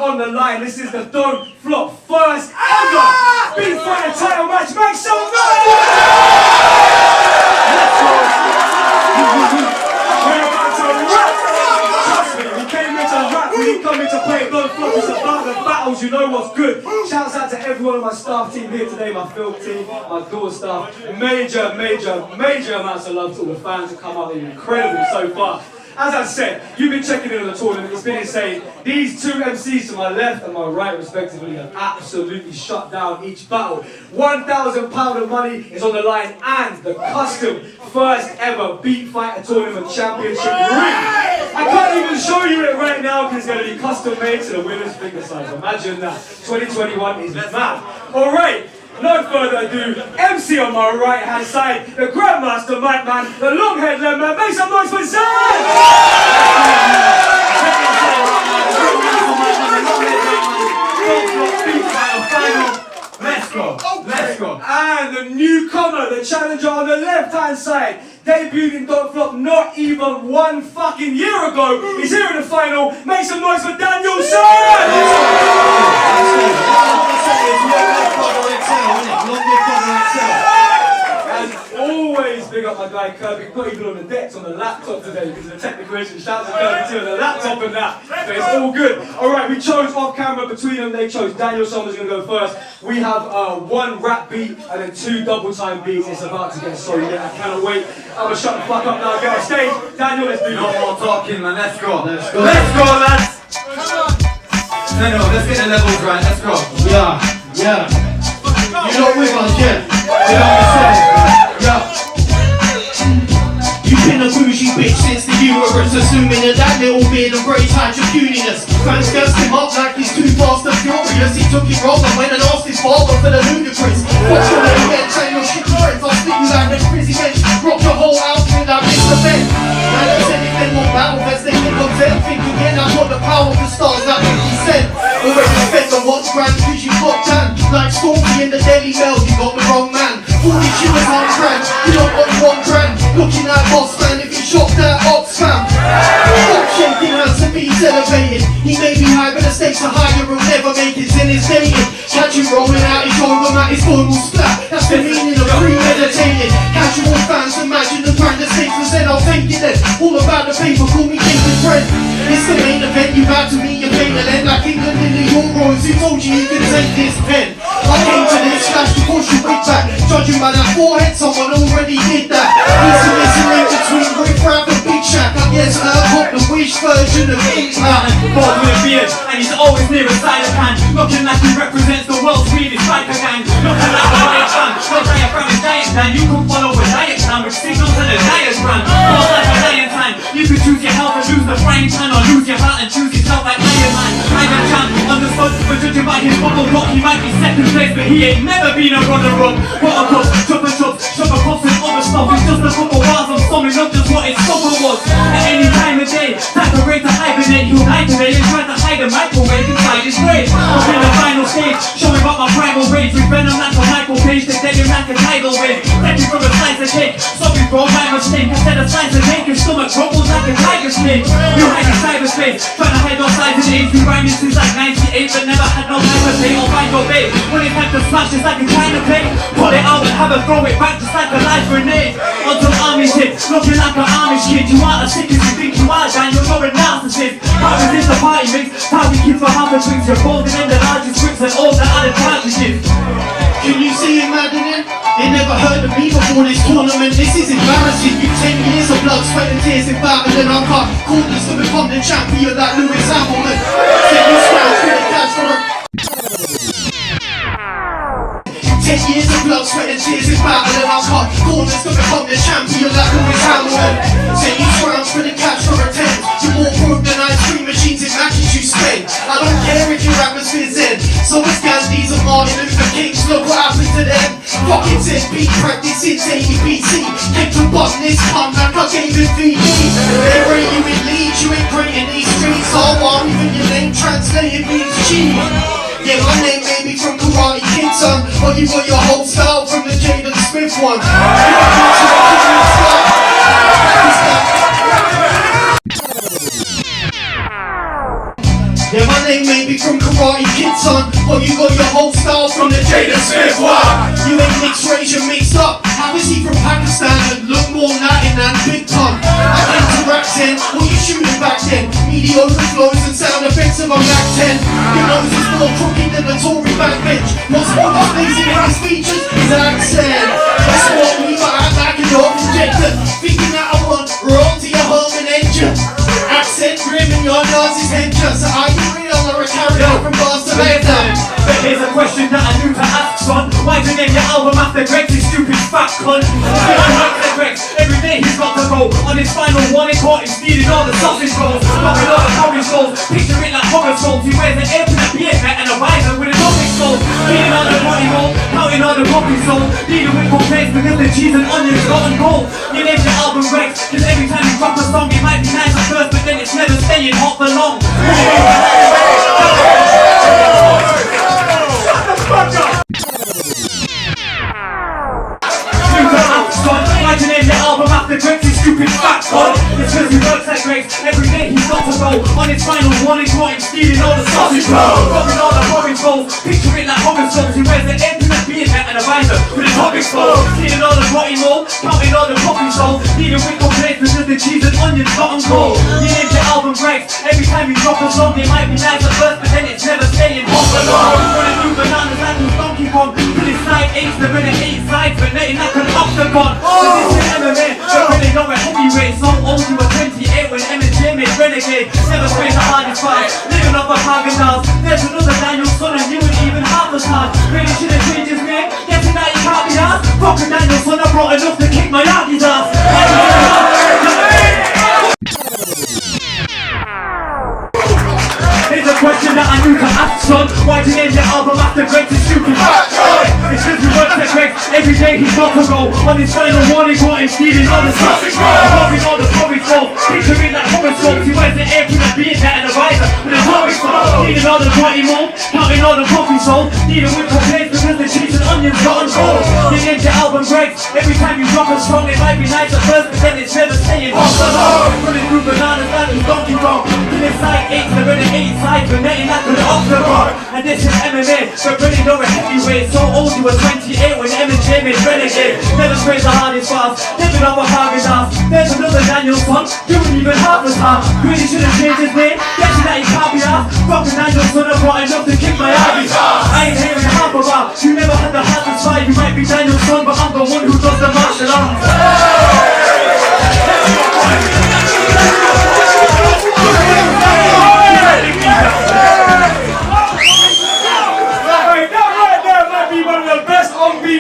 on the line. This is the Don't Flop first ever Beat Fighter title match. Make some noise! Let's go! We're about to rap! Trust me, we came here to rap. We didn't come here to play Don't Flop. It's about the battles. You know what's good. Shouts out to everyone on my staff team here today, my film team, my door staff. Major amounts of love to all the fans who come out. They're incredible so far. As I said, you've been checking in on the tournament, it's been insane. These two MCs to my left and my right respectively have absolutely shut down each battle. £1,000 of money is on the line and the custom first ever Beat Fighter Tournament Championship ring. I can't even show you it right now because it's going to be custom made to the winner's finger size. Imagine that. 2021 is mad. Alright. No further ado, MC on my right hand side, the Grandmaster Mic Man, the long head lemon man, make some noise for ZEN! Let's go. And the newcomer, the challenger on the left hand side, debuted in Don't Flop not even 1 fucking year ago. He's here in the final. Make some noise for Daniel And always big up my guy Kirby, not even on the decks, on the laptop today because of the technical issue. Shout out to Kirby too on the laptop and that. But it's all good. Alright, we chose off camera between them. They chose Daniel Summers going to go first. We have 1 rap beat and then 2 double time beats. It's about to get so lit. I cannot wait. I'm going to shut the fuck up now and get on stage. Daniel, let's do this. No more talking, man. Let's go. Let's go, lads. No, let's get the levels right. Let's go. Yeah. You know we're on Jeff. You know what I'm saying? Yeah. You've been a bougie bitch since the Euros, assuming that little beard and braids had your cutiness. Fans gassed him up like he's too fast and furious. He took it wrong and went and asked his father for the ludicrous. What's your name again? Tell your shit friends. I'll stick you like this crazy bench. Rock your whole outfit like Mr. Ben. Now they said if they want battle vets, they think of them. Think again, I've got the power for stars like 50 Cent. Already spent the 1 grand cause you got done. Like Stormy in the Daily Mail, you got the wrong man. 40 shillings on grand, you don't got 1 grand. Looking at boss man if you shot that ops fam. Stop shaking hands and be celebrated. He may be high but the stakes are higher, he'll never make it in his dating. Catch him rolling out his shoulder mat, his formal splat. That's the meaning of premeditated. Casual fans imagine the grand stakes and said I'll take it then. All about the paper, call me David Friend. It's the main event, you about to meet your fate and end like England in the Euros. Who told you could take this pen? I came to this slash to push your wig back. Judging by that forehead, someone already did that. He's missing in between Rick Rapp and Big Shack. I guess I got the wish version of Impact. Bald with a beard, and he's always near a side of hand. Looking like he represents the world's weirdest biker gang. Looking like a riot fan, no diaphragm is diet plan. You can follow a diet plan with signals and a diagram. More like a lion time. You can choose your health and lose the frying pan, or lose your heart and choose yourself like Iron Man. I'm a champ, understood, but judging by his bubble rock, he might be second place, but he ain't never been a runner-up. Buttercup, chop and chop, shove a cups and other stuff. It's just a couple bars, I'm summing up just what his supper was. At any time of day, type of rate to hibernate. He'll hide today and try to hide a microwave inside his grave. I'm in the final stage, showing up my primal rage. With venom like a Michael Page, they dead him like a tidal wave. Take you from a slice of cake, sorry bro, my mistake. Instead of slice of cake, your stomach crumbles like a tiger snake. You hide in cyberspace, trying to hide all sides of age. Been rhyming since like 98, but never had no time to pay or find your bait. When it's time to smash, it's like a China plate. Pull it out and have a throw it back just like a live grenade. Until army's hit, looking like an Amish kid. You are as sick as you think you are, Dan, you're not a narcissist. How is this the party mix? How we kids for half a drinks. You're folding in the largest scripts and all the other cartridges. Can you see him maddening? They never heard of me before this tournament. This is embarrassing. You 10 years of blood, sweat and tears in battle and I cut corners to become the champion like Lewis Hamilton. Said you scrounge for the cash for a 10 years of blood, sweat and tears in battle and I cut corners to become the champion like Lewis Hamilton. Said you scrounge for the cash for a 10. You're more broke than ice cream machines in matches you spend. I don't care if your atmosphere's in. So it's Gandhi's and Martin Luther King's. Look what happened to them. Fucking said beat practice since 80 BC. Kept to button this pump like I gave it VD. They rate you in Leeds, you ain't great in these streets. Oh, well, even your name translated means cheap. Yeah, my name may be from Karate Kid, son, but you got your whole style from the Jaden Smith one. Yeah, my name name may be from Karate Kid, son, but you got your whole style from the Jada Smith one. You ain't mixed race, you're mixed up. How is he from Pakistan and look more Latin than Big Ton? I came to rap Zen, what you shooting back then? Mediocre flows and sound effects of a Mac 10. Your nose is more crooked than the Tory backbench. What's more displeasing in his features is accent. That's what we got act like a dog injector. Thinking that I want roll to your home and engine. Accent grim and your nose is hencher. So are you real or a carrier from bars to later? But here's a question that I knew to ask, son. Why'd you name your album after Greg, you stupid fat cunt? Every day he's got to go on his final one, he caught him stealing all the sausage rolls, knocking all the porridge rolls. Picture it like horror souls. He wears an apron, a beer hat and a visor with a topic soul. Cleaning all the body roll, counting all the poppy souls. Dealing with complaints because the cheese and onions got on gold. You named your album Rex, cause every time you drop a song it might be nice at first, but then it's never staying hot for long. Why'd you name your album after Greg's, you stupid fat cunt? It's cause he works at Greg's, every day he's got to go on his final one, he caught him stealing all the sausage rolls, dropping all the porridge rolls. Picture it like horror souls. He wears an apron, a beer hat and a visor with a topic soul. Stealing all the rotting roll, counting all the poppy souls. Dealing with complaints because the cheese and onions got on gold. You named your album Greg's, every time you drop a song it might be nice at first, but then it's never staying hot for long. Running through bananas like a Donkey Kong, till his side aches, they're in 8 sides, but nothing like an octagon. This is MMA, but really not a heavyweight. So old you were 28 when M&J made Renegade. Never sprayed the hardest fight, living off a Hagen-Dazs. There's another Daniel son and you ain't even half as hard. Really should've changed his name, guessing that he can't be asked. Fucking Daniel son, I brought enough to kick my Yagi's ass. Here's a question that I knew to ask, son. Why'd you name your album after Greg's, you stupid fat cunt? It's cause he works at Greg's, every day he's got to go on his final one, he caught him stealing all the sausage rolls, dropping all the porridge rolls. Picture it like horror souls. He wears an apron, a beer hat and a visor with a topic soul. Stealing all the body mold, counting all the poppy souls. Dealing with complaints because the cheese and onions got on gold. You named your album Greg's, every time you drop a song it might be nice at first, but then it's never staying hot for long. Running through bananas like a Donkey Kong, till his side aches, they're in 8 sides, but nothing like an octagon. And this is MMA, but really not a heavyweight. So old you were 28 when M&J made Renegade. Never sprayed the hardest fast, living off a Hagen-Dazs. There's another Daniel son, doing even half as hard. Really should've changed his name, guessing that he can't be asked. Fucking Daniel son, I brought enough to kick my Yagi's ass. I ain't hearing half about, you never had the hardest fight. You might be Daniel's son, but I'm the one who does the martial arts.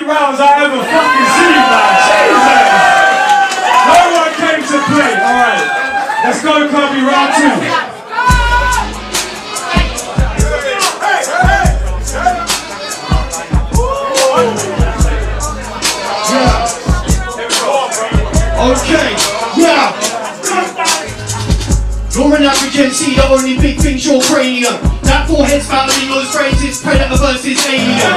Rounds I ever fucking seen, man. Jesus! No one came to play. Alright, let's go, Kirby, round 2. Yeah. Okay, yeah. You're an African, see the only big thing's your cranium. That forehead's battling those phrases, predator versus alien.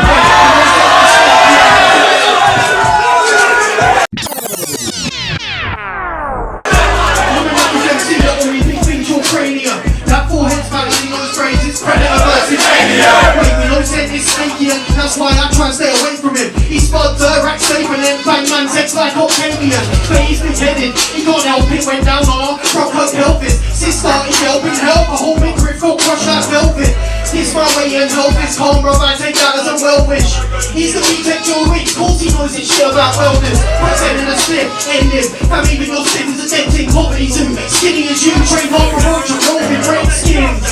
That forehead's battling those phrases, predator versus alien. Wait, we know said it's snakier, that's why I try and stay away from him. He spud rack safe and then bang man sex like Octavian. But he's been headed, he can't help it, went down on our rock her pelvis. Sis started helping help, a whole big grip felt crush like velvet. This my way and help is calm, bro, I take that as a well wish. He's the B-Tech jewelry, of course he knows his shit about wellness. Puts head in a slip, ending, fam even your stick is a dead thing, poverty too. Skinny as you, train hard for roach, you're rolling red skins.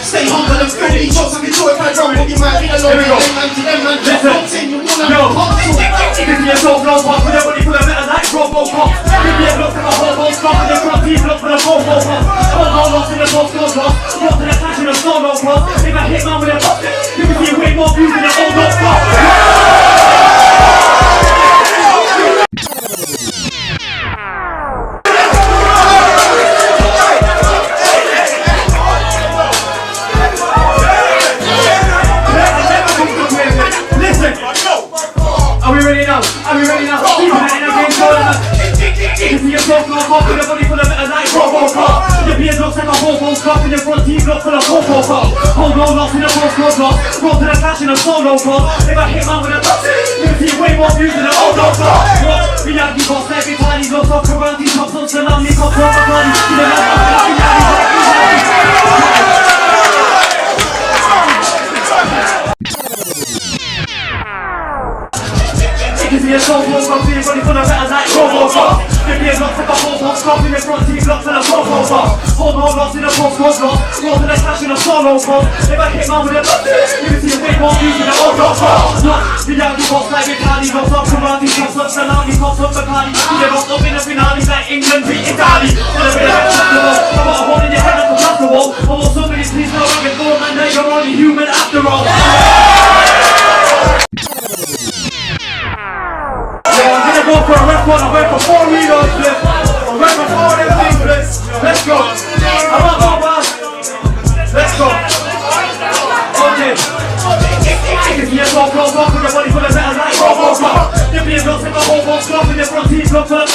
Stay humble and filthy, shots like a toy pad drum, but you might be a lorry, man to them, man, just boxing, you wanna have a hustle. Give me a dog, no pop, with everybody for the better like Robocop. Give me a look for the hobo stop, and the front teeth look for the Bobo pop. Hold on, lost in the box, no lost, lost in the cash in the solo cross. If I hit man with a pop, you can see way more views than the old dog pop. Are we ready now? Are we ready now? Keep it in again, You see your soul flow off with a body full of metal like Robocop. Your beard looks like a hobo scarf and your front teeth look full of hobo pop. Hold on, lost in a postcode lost. Roll to the cash in a solo cross. If I hit man with a touch, you can see way more views than an old dog boss. Watch, Miyagi boss, every tiny lost off karate, chops on salami, cops on the body. You know you see a soul flow off with a body full of metal like Robocop. Your beard looks like a hobo scarf and your front teeth look full of hobo pop. Hold on, lost in a postcode lost. Roll to the cash in a solo cross. If I hit man with a touch, you can see way more views than an old dog boss. Miyagi boss like Italy, lost off karate, chops on salami, cops on Bacardi. You get lost up in a finale like England beat Italy. With a bit of acceptable, I got a hole in your head like a blaster wall. I want somebody please know I can go, man, that you're only human after all. I'm gonna go for a record, I went for 4 reloads, flip. I went for 4 of them things, flip. Let's go. I want more bars. Let's go. Okay. You see a soul flow off with your body full of metal like Robocop. Your beard looks like a hobo scarf and your front teeth look full of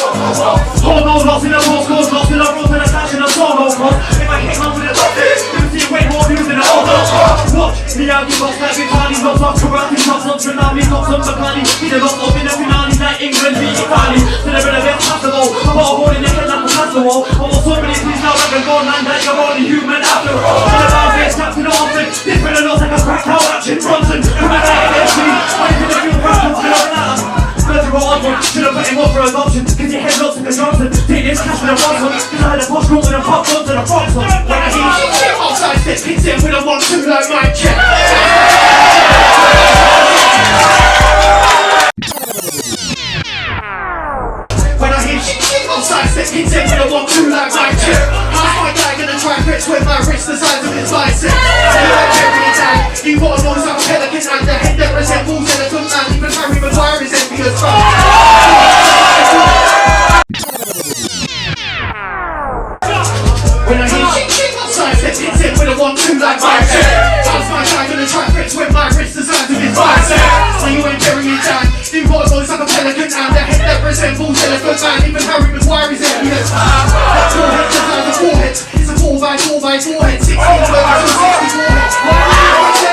hold on, lost in a postcode, lost in a road to the cash in a solo cross. If I hit man with a touch, you can see way more views than an old dog boss. Watch, Miyagi boss like Italy, lost off karate, chops on tsunami, cops on Bacardi. He done lost up in a finale like England beat Italy. To the bit of it possible, I got a hole in your head like a blaster wall. I want somebody please now I can go, man, that you're only human after all. And the bar face captain Austin, this fella looks like a cracked out action Bronson. Who had that NFC, why did they feel crap until I'm out? Should've put him up for adoption, cause your head looks like a Johnson. Take this cash with a box on, cause I had a posh room with a pop gun to the box on. When I hear shit, outside step, hits in with a 1-2 like my check. When I hear shit, outside step, hits in with a 1-2 like my check. How's my guy gonna try and fetch with my wrist the size of his bicep? You got a noise like a pelican and the head that resembles elephant man. Even Harry Maguire is envious. When I hear shit, outside step, hits in with a 1-2 like my check. How's my guy gonna try and fetch with my wrist the size of his bicep? So you ain't burying it down. You got a noise like a pelican and the head that resembles elephant man. Even Harry Maguire is envious. That forehead just like a forehead. It's a 4x4x4 head. 16 burgers and 64 heads.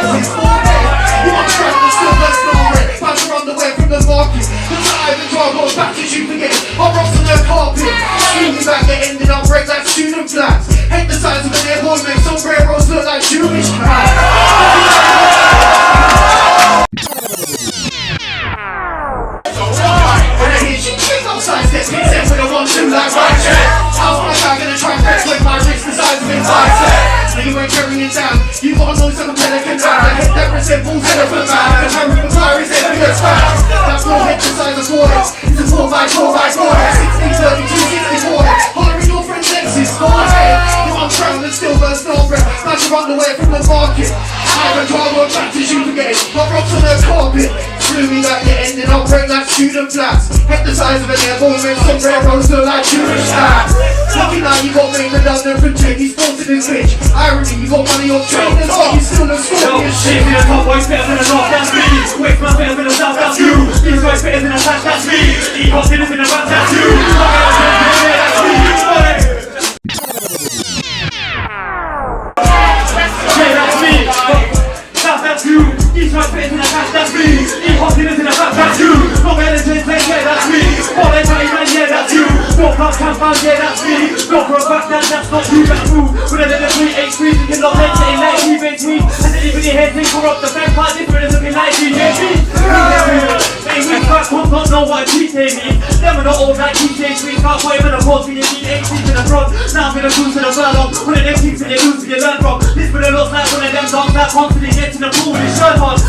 His forehead. You want to try to still that's not red. Pass your underwear from the market. The time and drive on back as you forget. I'm rocks on the carpet. Screaming back at ending up break like student flats. Head the size of an airborne make sombreros look like Jewish crap. When I hear shit outside step, hits in with a 1-2 like my check. How's my guy gonna try and fetch with my wrist the size of his bicep? So you ain't carrying it down. You got a noise like a pelican and the head that resembles elephant man. And Harry Maguire is envious fast. That forehead the size of foreheads. It's a 4x4x4 head. 16, 32, 64 head. Hollering your friend's exes, forehead. You uncrowned and still burst no breath. Pass your underwear from the market. I haven't tried work back as you forget. Hot rocks on the carpet. Screaming like the ending up break like student flats. Head the size of an airborne with sombreros look like Jewish hats. Looking like you got made redundant from Jamie Sports in his bitch. Irony, you got money off trainers, but you still look scorpion shit. In the top boys better than the north, that's me. Wake man better than the south, that's you. These guys better than the south, that's me. Eat hot dinners in the back, that's you. That's me. Yeah, that's me. South, that's you. East guys better than the south, that's me. Eat hot dinners in the back, that's you. No better than yeah, that's me. All they tell you, man, yeah, that's you. No club campaign, yeah, that's me. No for a fact, that's not you, better move. With a little 383, you cannot make it in like you been tweet. And anybody here think we're up the bank part different as looking like you, yeah, me. Hey, we can't come, don't know what GT mean. Them are not old like GT tweet, can't play with a pause when you need 18 to the front. Now I'm gonna cruise to the furlong. One of them things that you lose when you learn from. This would have looked like one of them dogs that constantly get to the pool with his shirt on.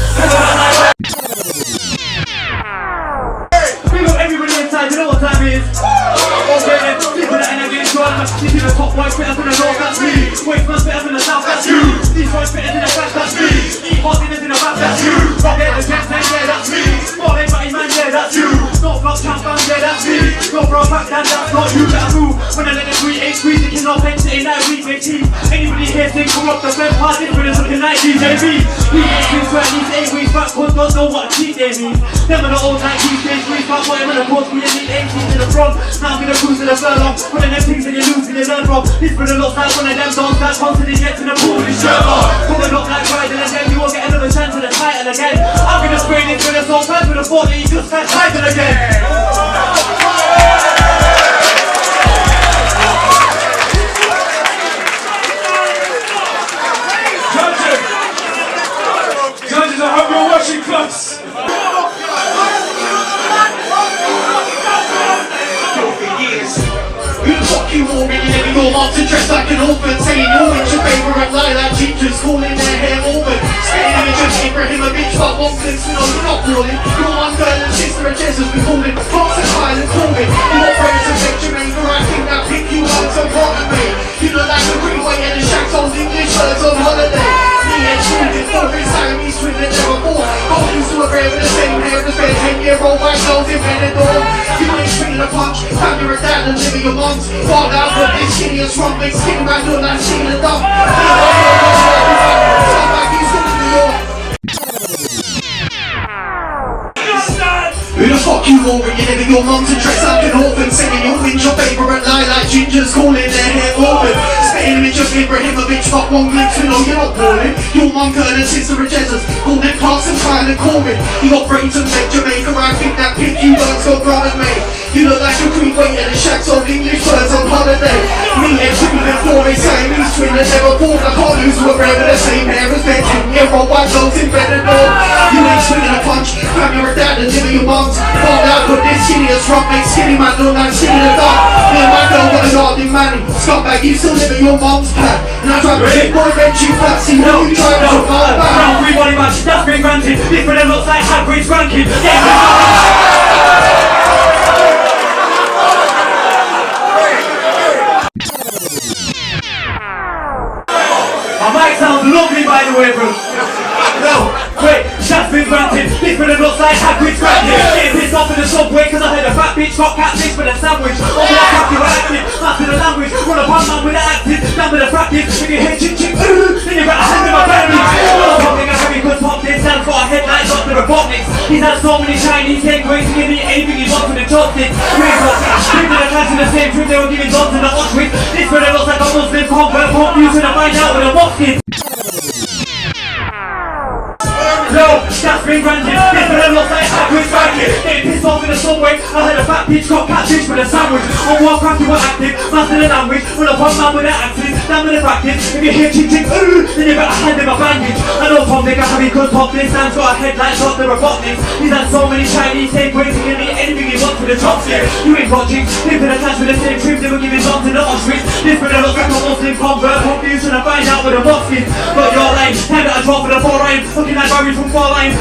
We got everybody inside, you know what time it is? Okay then, people that ain't getting drunk. This is the top boys better than the north, that's me. Wake man's better than the south, that's you. These boys better than the back, that's me. Eat hot dinners in the back, that's you. Rock there, the jets, yeah, that's me. More than body man, yeah, that's you. No flop champion, yeah, that's me. Go for a back, that's not you, better move. When I let the 383, they cannot mention it in that week, mate. Anybody here think we're up the bed part, different as looking like DJB. We ain't lyrics where at least 8 weeks back, cause don't know what a cheat day means. Them are the old 90s days, weeks back, but I'm in the course, we need 18 to the front. Now I'm gonna cruise to the furlong, one of them things that you lose, you learn from. This brother looks like one of them dogs that constantly get to the pool with his shirt off. Coming up like riding and then you won't get another chance at the title again. I'm gonna spray this brother so fast with a thought that he just can't title again. Judges, I hope you're watching close. Who the fuck you already living your mom to dress like an orphan, saying you're with your favourite lilac gingers, calling their hair Auburn. Spitting image of Ibrahimovic, but one flips, no, you're not balling. Your one girl and sister and Jesus be calling, France and Ireland calling. You want friends to make Jamaica, I think that pick you up so hard at me. You look like a Greenway and the Shaq's old English birds on holiday. Me and Sweden, for his Siamese twin that never fought. Both used to a grave with the same hair as their 10-year-old white girls in Benidorm. You ain't swinging a punch, found your dad and living your mom's. Fall out with this skinny as from big skin, man, look like Sheila Duff. Sound like you still in New York. Who the fuck you all when you're living your mum to dress like an orphan, singing your wins, your favourite lilac gingers, calling their hair Auburn. Spitting image of Ibrahimovic, but one glimpse, you know you're not balling. Your mum, girl and sister and Jesus, call them class and trying to call it. You got brains to make Jamaica, I think that pick you birds got brother mate. You look like a Greenway and the Shaq's old English birds on holiday. Me and Sweden, for his Siamese twin that never fought. I can't lose to a grave with the same hair as their 10-year-old white girls in Benidorm. You ain't swinging a punch, grab your dad and living your mum. Fall out with this skinny as rock, make skinny man look like skinny the dog. Me and my girl got a garden manny. Scumbag, you still live in your mom's pad. And I drive a big boy red cheap taxi. No, you drive a car back. No, free body match, that's been granted. This brother looks like Hagrid's grandkid. My mic sounds lovely by the way, bro. No, wait, that's been granted. This brother looks like Hagrid's grandkid. Getting pissed off in the subway cause I heard a fat bitch got catfish with a sandwich. Oh, I'm happy with acting, master the language. Run up on man with the acting, down with the practice. If you hit chick chick, then you better hand him a bandage. Oh, something I heavy could pop this. Dan's got a headlight, got the Robotniks. He's had so many Chinese takeaways, he can eat anything he wants with the chopsticks. People are catching the same trip, they were giving dogs in the Auschwitz. This brother looks like a Muslim convert, hope you should find out with a box kid. No, that's been granted. This brother looks like Hagrid's grandkid. Getting pissed off in the subway, I heard a fat bitch got catfish with a sandwich. On Warcraft you were active, master the language. Run up on man with the axes, down with the practice. If you hear chick chick, then you better hand him a bandage. I know Tom nigga how he could pop this. Dan's got a headlight, got the Robotniks. He's had so many Chinese takeaways, he can eat anything he wants with the chopsticks. You ain't got chicks, live in a clash with the same trips, they were giving dogs in the Auschwitz. This brother looks like a Muslim convert, hope you should find out with a box kid. But you're lame, time that I drop for the 4 rhyme. Looking like Barry from 4 lines.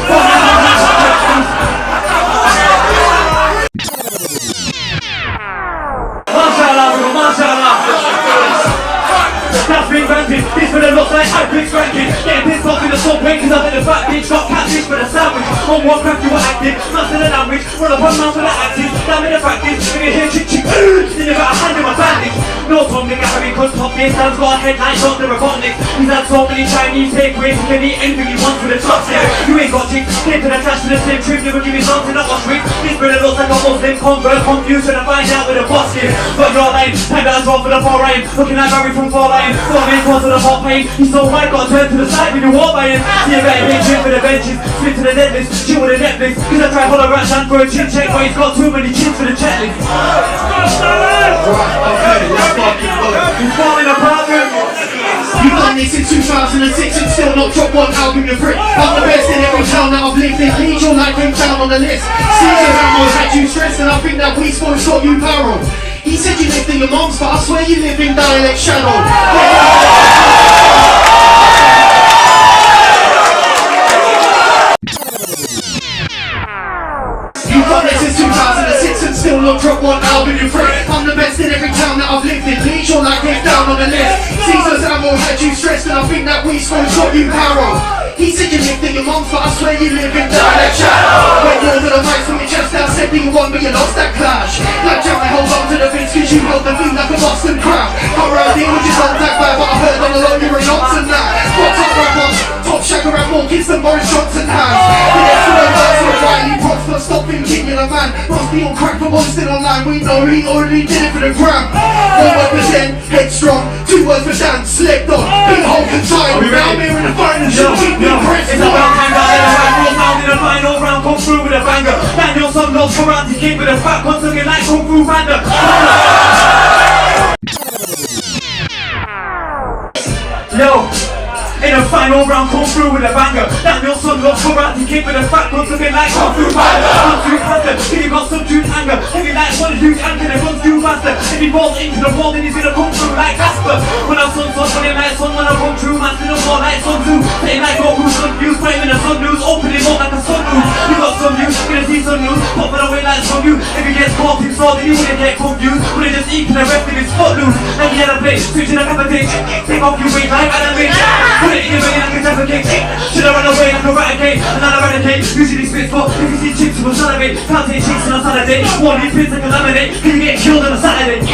That's been granted. This brother looks like Hagrid's grandkid. Getting pissed off in the subway cause I heard a fat bitch got catfish with a sandwich. On Warcraft you were active, master the language. Run up on man with the axes, down with the practice. If you hear chick chick, then you better hand him a bandage. No Tom nigga how he could pop this. Dan's got a headlight, got the Robotniks. He's had so many Chinese takeaways, he can eat anything he wants with a chopstick. You ain't got chicks, came to the clash with the same trip, they were giving dogs in the Auschwitz. This brother looks like a Muslim convert, confused trying to find out with a boss kid. But you're lame, time that I drop for the 4 rhyme. Looking like Barry from 4 lines. Don't make cause of the hot pain. He's so white, got to turn to the side when you walk by him. See a better hit, trip for the benches, split to the deadlifts, chill with the Netflix. Cause I try hollow rats and for a chin check, but he's got too many chins for the checklist. Right, okay, let's fucking go. He's falling apart, man. You've done this since 2006 and still not dropped one album, you prick. I'm the best in every town that I've lived in. Lead your life came down on the list. Caesar Ramos had you stressed and I think that we sports got you parallel. He said you lived in your mom's, but I swear you live in dialect shadow. You've done this since 2006 and still not dropped one album, you prick. I'm the best in every town that I've lived in. Lead your life came down on the list. Caesar Ramos had you stressed and I think that we sports got you parallel. He said you lived in your mom's, but I swear you live in dialect shadow. Went over the mic from your chest down, said that you won, but you lost that clash. Like Jack, I hold on to the Vince, cause you held the thing like a Boston crowd. Got around here with your old tag bag, but I heard on the low you're a nonsense now. What's up, rapper? Top shagger and more kids than Boris Johnson. One's still online, we know he already did it for the gram. 1 word for Zen, headstrong. 2 words for Dan, slept on. Big hold the time. Now I'm here in the final show. Keep me pressed. It's about time that I round in the final round, come through with a banger. Danielson loves karate kick with a fat one, looking like Kung Fu Panda. Yo, in the final round, come through with a banger. Danielson loves karate kick with a fat one, looking like Kung Fu Panda. Kung Fu Panda, if you got some juice anger, if you like one juice anger, then runs too faster. If he falls into the wall, then he's gonna come through like Casper. When I'm sun, when he like sun, when I come through, man, still more like Sun Tzu. Saying like Goku, Sun News, framing the Sun News, opening up like a Sun News. You got some news, you're gonna see some news, popping away like Sun News. If he gets caught in fraud, then he wouldn't get confused. Would've just eaten the rest of his foot loose. Then he had a play, switching a cup of tea. Take off your weight like anime. Put it in your belly like a type of cake. Should I run away like a eradicate? And not eradicate, usually spits, but if you see chicks, you will salivate. Can't take chicks on a Saturday. One new pins like a lemonade. Can you get killed on a Saturday?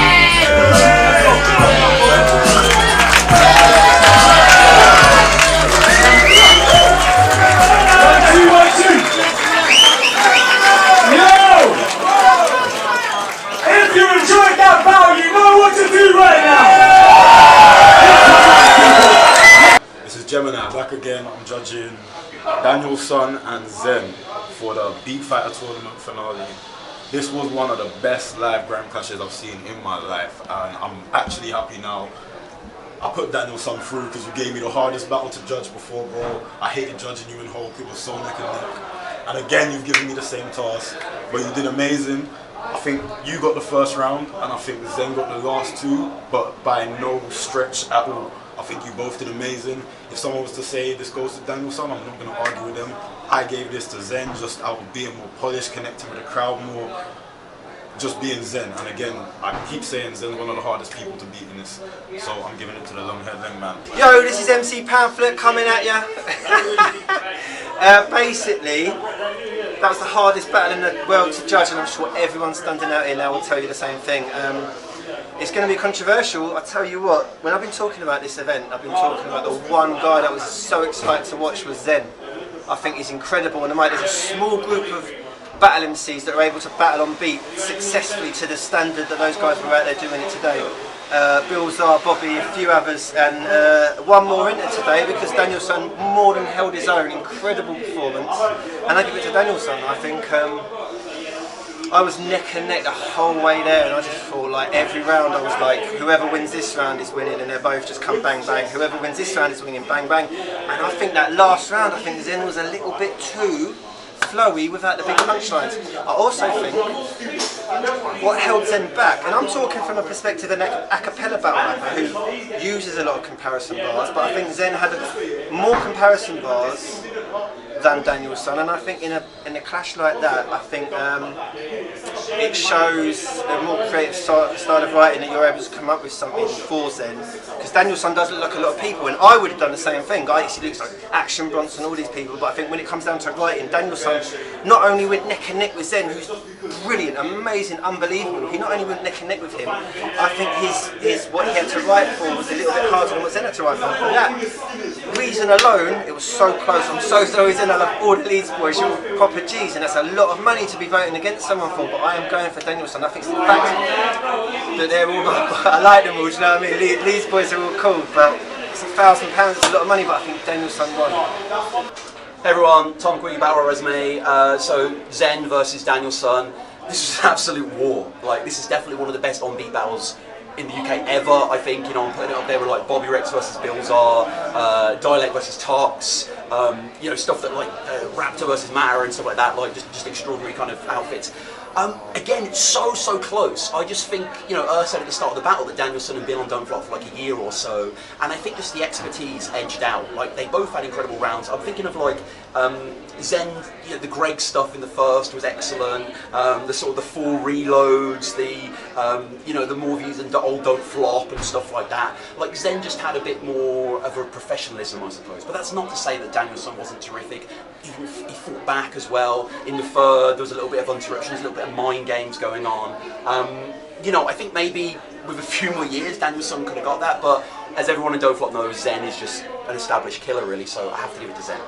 Back again, I'm judging Danielson and ZEN for the Beat Fighter tournament finale. This was one of the best live Grand Clashes I've seen in my life, and I'm actually happy now. I put Danielson through because you gave me the hardest battle to judge before, bro. I hated judging you in Hulk, it was so neck and neck. And again, you've given me the same task, but you did amazing. I think you got the first round, and I think ZEN got the last 2, but by no stretch at all. I think you both did amazing. If someone was to say this goes to Danielson, I'm not going to argue with them. I gave this to ZEN just out of being more polished, connecting with the crowd more, just being ZEN. And again, I keep saying ZEN's one of the hardest people to beat in this, so I'm giving it to the long haired man. Yo, this is MC Pamphlet coming at ya. Basically, that was the hardest battle in the world to judge, and I'm sure everyone standing out here now will tell you the same thing. It's going to be controversial. I tell you what, when I've been talking about this event, I've been talking about the one guy that was so excited to watch was ZEN. I think he's incredible, and there's a small group of battle MCs that are able to battle on beat successfully to the standard that those guys were out there doing it today. Bill Czar, Bobby, a few others, and one more in it today because Danielson more than held his own. Incredible performance, and I give it to Danielson. I think I was neck and neck the whole way there, and I just thought like every round I was like, whoever wins this round is winning, and they're both just come bang bang. Whoever wins this round is winning, bang bang. And I think that last round, I think ZEN was a little bit too flowy without the big punchlines. I also think what held ZEN back, and I'm talking from a perspective of an Acapella battle rapper who uses a lot of comparison bars, but I think ZEN had more comparison bars than Danielson, and I think in a clash like that, I think it shows a more creative style of writing that you're able to come up with something for ZEN. Because Danielson does look like a lot of people, and I would have done the same thing. Guy actually looks like Action Bronson, all these people, but I think when it comes down to writing, Danielson not only went neck and neck with ZEN, who's brilliant, amazing, unbelievable. He not only went neck and neck with him, I think his what he had to write for was a little bit harder than what ZEN had to write for. For that reason alone, it was so close. I'm so sorry, ZEN. I love all the Leeds boys, you're proper G's, and that's a lot of money to be voting against someone for, but I am going for Danielson. I think it's the fact that they're all, I like them all, do you know what I mean? Leeds boys are all cool, but it's £1,000, it's a lot of money, but I think Danielson won. Hey everyone, Tom Quiggy, Battle Resume. So ZEN versus Danielson. This was an absolute war. Like, this is definitely one of the best on-beat battles in the UK ever, I think. You know, I'm putting it up there with like Bobby Rex versus Bill Czar, Dialect versus Tox, you know, stuff that like Raptor versus Matter and stuff like that, like just extraordinary kind of outfits. Again, it's so close. I just think, you know, said at the start of the battle that Danielson and Bill don't flop for like a year or so, and I think just the expertise edged out. Like, they both had incredible rounds. I'm thinking of like ZEN, you know, the Greg stuff in the first was excellent. The sort of the full reloads, the you know, the more views and the old don't flop and stuff like that. Like, ZEN just had a bit more of a professionalism, I suppose. But that's not to say that Danielson wasn't terrific. He fought back as well. In the third, there was a little bit of interruptions, a little bit of mind games going on. You know, I think maybe with a few more years, Danielson could have got that, but as everyone in Don't Flop knows, Zen is just an established killer, really. So I have to give it to Zen.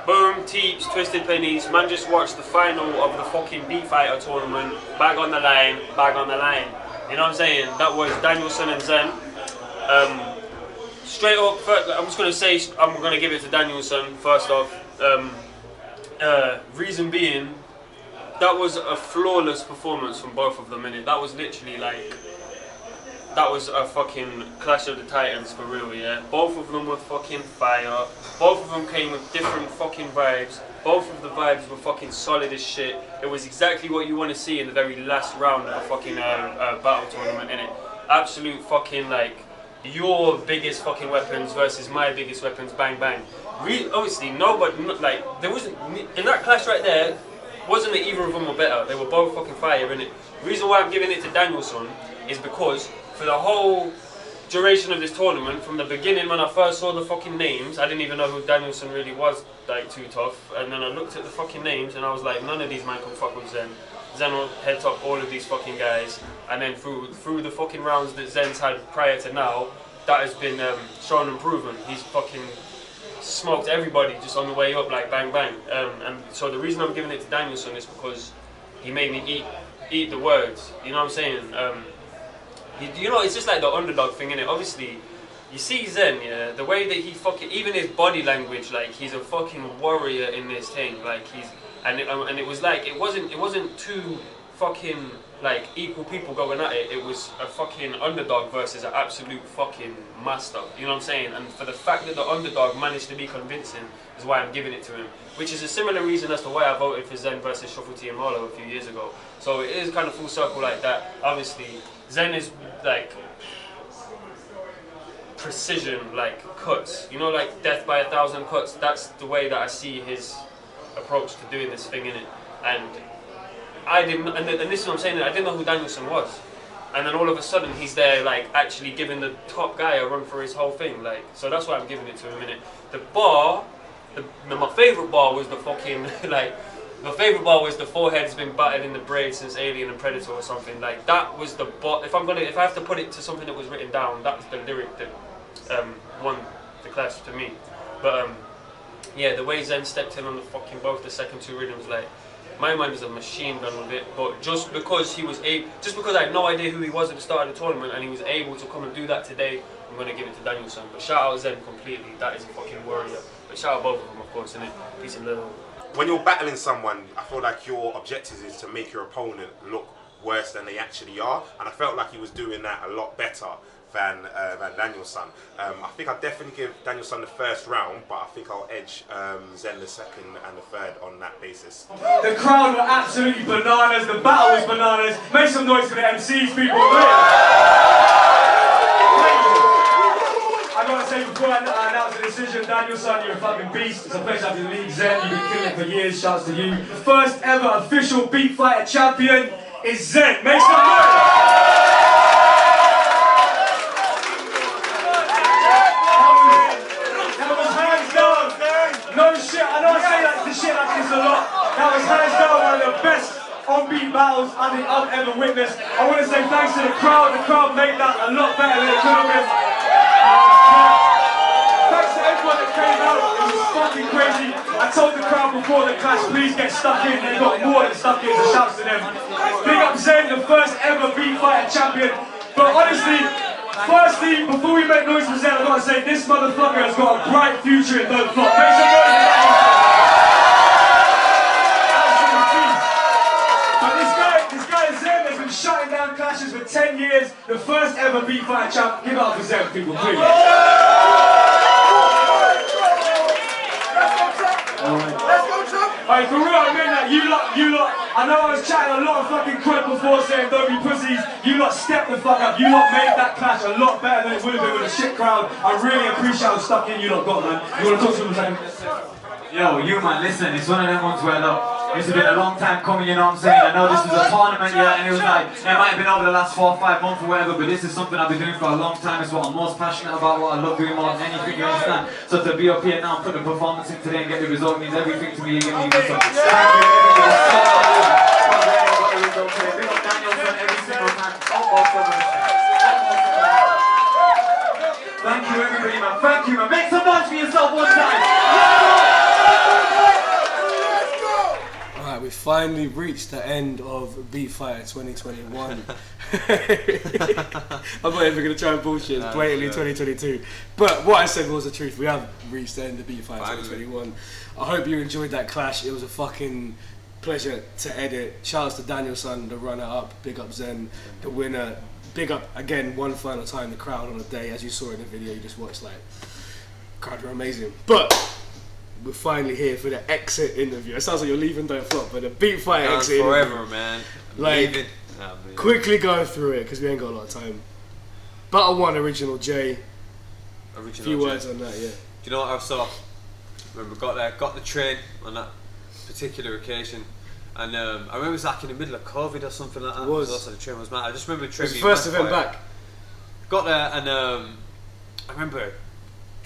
Boom, Teeps, Twisted Pennies. Man just watched the final of the fucking Beat Fighter tournament. Bag on the line, bag on the line. You know what I'm saying? That was Danielson and Zen. Straight up, I'm just gonna say I'm gonna give it to Danielson first off. Reason being, that was a flawless performance from both of them, innit? That was literally like, that was a fucking Clash of the Titans for real, yeah? Both of them were fucking fire. Both of them came with different fucking vibes. Both of the vibes were fucking solid as shit. It was exactly what you want to see in the very last round of a fucking battle tournament, innit? Absolute fucking like, your biggest fucking weapons versus my biggest weapons, bang bang. Obviously, nobody, like, there wasn't, in that clash right there, wasn't that either of them were better. They were both fucking fire, innit? The reason why I'm giving it to Danielson is because for the whole duration of this tournament, from the beginning when I first saw the fucking names, I didn't even know who Danielson really was, like, too tough. And then I looked at the fucking names and I was like, none of these man can fuck with Zen. Zen will head top all of these fucking guys. And then through the fucking rounds that Zen's had prior to now, that has been shown improvement. He's fucking smoked everybody just on the way up, like bang bang. And so the reason I'm giving it to Danielson is because he made me eat the words. You know what I'm saying? You know, it's just like the underdog thing, innit? Obviously, you see Zen, yeah, the way that he fucking, even his body language, like he's a fucking warrior in this thing. Like he's, and it was like it wasn't two fucking like equal people going at it. It was a fucking underdog versus an absolute fucking master. You know what I'm saying? And for the fact that the underdog managed to be convincing is why I'm giving it to him. Which is a similar reason as to why I voted for Zen versus Shuffle T and Marlo a few years ago. So it is kind of full circle like that. Obviously, Zen is like precision, like cuts. You know, like death by 1,000 cuts. That's the way that I see his approach to doing this thing, innit? And I didn't, and this is what I'm saying, I didn't know who Danielson was. And then all of a sudden he's there like actually giving the top guy a run for his whole thing. Like, so that's why I'm giving it to him, innit? The bar, my favourite bar was the fucking, like, my favourite bar was the forehead's been battered in the braid since Alien and Predator or something. Like, that was the bar, if I have to put it to something that was written down, that was the lyric that won the clash to me. But yeah, the way Zen stepped in on the fucking both the second two rhythms, like, my mind was a machine gun with it, but just because I had no idea who he was at the start of the tournament and he was able to come and do that today, I'm going to give it to Danielson. But shout out Zen completely, that is a fucking warrior. But shout out both of them, of course, innit? Peace and love. When you're battling someone, I feel like your objective is to make your opponent look worse than they actually are, and I felt like he was doing that a lot better than Danielson. I think I'd definitely give Danielson the first round, but I think I'll edge Zen the second and the third on that basis. The crowd were absolutely bananas, the battle was bananas. Make some noise for the MCs, people. I gotta say, before I announce the decision, Danielson, you're a fucking beast. It's a pleasure to lead Zen. You've been killing it for years. Shouts to you. The first ever official Beat Fighter champion is Zen. Make some noise. No shit, I know I say like this shit like this a lot. That was hands down one of the best on-beat battles I think I've ever witnessed. I want to say thanks to the crowd made that a lot better than it could have been. Thanks to everyone that came out, it was fucking crazy. I told the crowd before the clash, please get stuck in. They got more than stuck in, so shouts to them. Big up Zen, the first ever Beat Fighter champion. But honestly, firstly, before we make noise for Zen, I've got to say this motherfucker has got a bright future in Don't Flop. Make some noise for that. But this guy Zen has been shutting down clashes for 10 years. The first ever Beat Fighter champ. Give it up for Zen, people, please. Alright, for real, I mean that you lot, I know I was chatting a lot of fucking crap before saying don't be pussies, you lot stepped the fuck up, you lot made that clash a lot better than it would have been with a shit crowd. I really appreciate how stuck in you lot got, man. You wanna talk to them a second? Yo, you man, listen, it's one of them ones where look, it's been a long time coming, you know what I'm saying? I know this was a tournament, yeah, and it was like, it might have been over the last 4 or 5 months or whatever, but this is something I've been doing for a long time. It's what I'm most passionate about, what I love doing more than anything, you understand? So to be up here now and put the performance in today and get the result means everything to me. So thank you, everybody. Big up Danielson every single time. Thank you. you, everybody, man. Thank you, man. Make some noise for yourself one time. Alright, we finally reached the end of Beat Fighter 2021. I'm not even going to try and bullshit, it's blatantly 2022. But what I said was the truth, we have reached the end of Beat Fighter 2021. I hope you enjoyed that clash, it was a fucking pleasure to edit. Shout outs to Danielson, the runner up, big up Zen, the winner. Big up again, one final time, the crowd on the day, as you saw in the video you just watched, like, crowd were amazing. But we're finally here for the exit interview. It sounds like you're leaving Don't Flop, but the Beat Fighter exit forever, interview. man. Like, quickly going through it, because we ain't got a lot of time. Battle 1, Original J. A few words on that, yeah. Do you know what I saw? Remember, got the train on that particular occasion. And I remember it was like in the middle of COVID or something like that. It was. Also the train was mad. I just remember the train It was being the first mad event quiet. back. Got there and I remember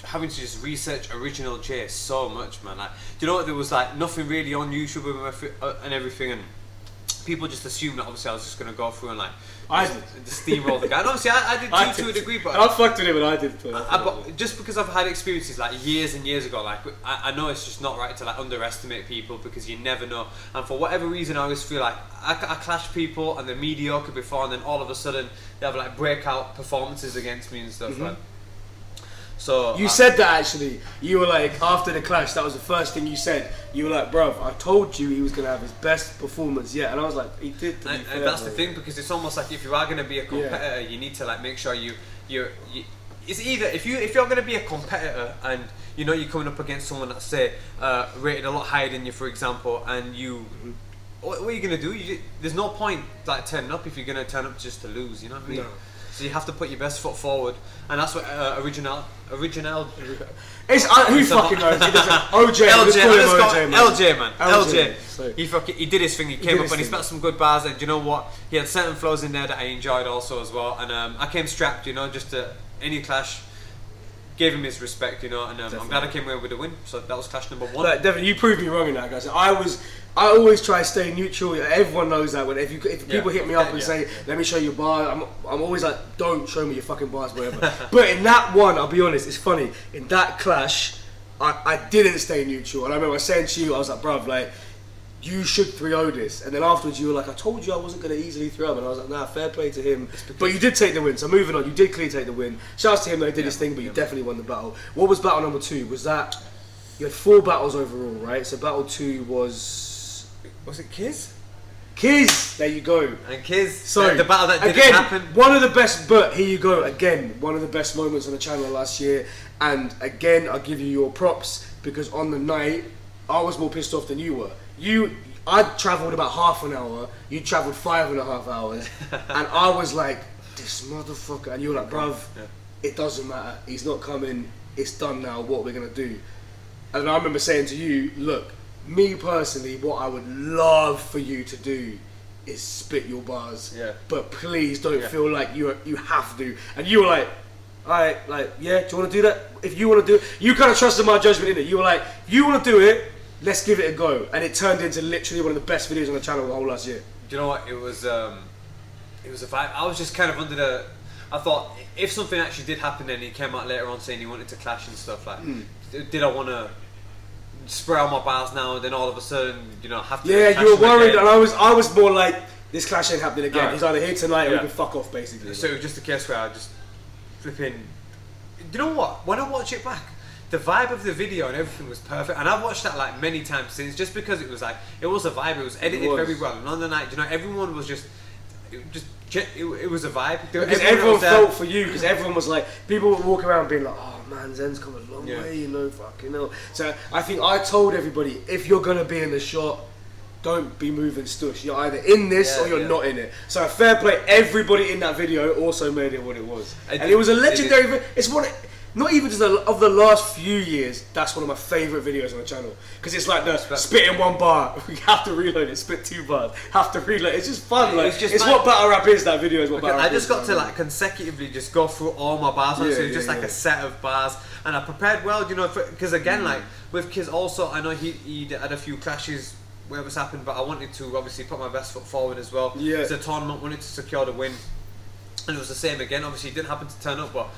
having to just research Original J so much, man. Like, do you know what? There was like nothing really on YouTube and everything, and people just assumed that obviously I was just going to go through and like steamroll the guy. And obviously I did too, to a degree, but I fucked with it when I did. But just because I've had experiences like years and years ago, like I know it's just not right to like underestimate people because you never know. And for whatever reason, I always feel like I clash people and they're mediocre before, and then all of a sudden they have like breakout performances against me and stuff. Like. So you said that actually. You were like, after the clash, that was the first thing you said. You were like, bruv, I told you he was gonna have his best performance yet, and I was like, he did. And that's the thing, because it's almost like if you are gonna be a competitor, you need to like make sure you. It's either if you're gonna be a competitor and you know you're coming up against someone that's say rated a lot higher than you, for example, and you. What are you gonna do? There's no point like turning up if you're gonna turn up just to lose. You know what I mean? No. So you have to put your best foot forward, and that's what original. It's who fucking knows? He doesn't. OJ. LJ, man. LJ. So. He did his thing. He came up and he spent some good bars, and you know what? He had certain flows in there that I enjoyed also as well. And I came strapped, you know, just to any clash. Gave him his respect, you know, and I'm glad I came away with a win. So that was clash number 1. Look, definitely, you proved me wrong in that, guys. I always try to stay neutral. Everyone knows that. When if people hit me up and say, "Let me show you a bar," I'm always like, "Don't show me your fucking bars, whatever." But in that one, I'll be honest, it's funny. In that clash, I didn't stay neutral, and I remember saying to you, I was like, "Bruv, like, you should 3-0 this," and then afterwards you were like, "I told you I wasn't going to easily 3-0," and I was like, "Nah, fair play to him." But you did take the win, so moving on, you did clearly take the win. Shouts to him that he did his thing, but you definitely won the battle. What was battle number 2? Was that, you had 4 battles overall, right? So battle 2 was it Kiz? Kiz! There you go. And Kiz, so the battle that didn't again, happen. One of the best, but here you go, again, one of the best moments on the channel last year, and again, I'll give you your props, because on the night, I was more pissed off than you were. I travelled about half an hour, you travelled 5.5 hours, and I was like, this motherfucker, and you were like, bruv, it doesn't matter, he's not coming, it's done now, what we're gonna do. And I remember saying to you, look, me personally, what I would love for you to do is spit your bars, but please don't feel like you have to. And you were like, alright, like, yeah, do you want to do that? If you want to do it, you kind of trusted my judgment in it. You were like, if you want to do it, let's give it a go. And it turned into literally one of the best videos on the channel the whole last year. Do you know what? It was a vibe. I was just kind of under I thought if something actually did happen, then he came out later on saying he wanted to clash and stuff. Like, did I want to spray on my bars now and then all of a sudden, you know, have to? Yeah, you were worried, and I was more like, this clash ain't happening again. Right. He's either here tonight or we can fuck off, basically. So it was just a case where I just flipping. You know what? When I watch it back, the vibe of the video and everything was perfect, and I've watched that like many times since, just because it was like, it was a vibe. It was edited very well, and on the night, you know, everyone was just. It was a vibe. Because everyone felt for you, because everyone was like, people would walk around being like, oh man, Zen's come a long way, you know, fucking hell. So I think I told everybody, if you're going to be in the shot, don't be moving stush. You're either in this or you're not in it. So fair play, everybody in that video also made it what it was. And it was a legendary, it's one, not even just of the last few years, that's one of my favourite videos on the channel. Because it's like the spit in 1 bar, we have to reload it, spit 2 bars, have to reload it. It's just fun, like, it's what battle rap is, that video is what battle rap is. I just got to like consecutively just go through all my bars, so it's just like a set of bars. And I prepared well, you know, because again, like, with Kiz also, I know he had a few clashes where it's happened, but I wanted to obviously put my best foot forward as well. It's a tournament, wanted to secure the win. And it was the same again, obviously it didn't happen to turn up, but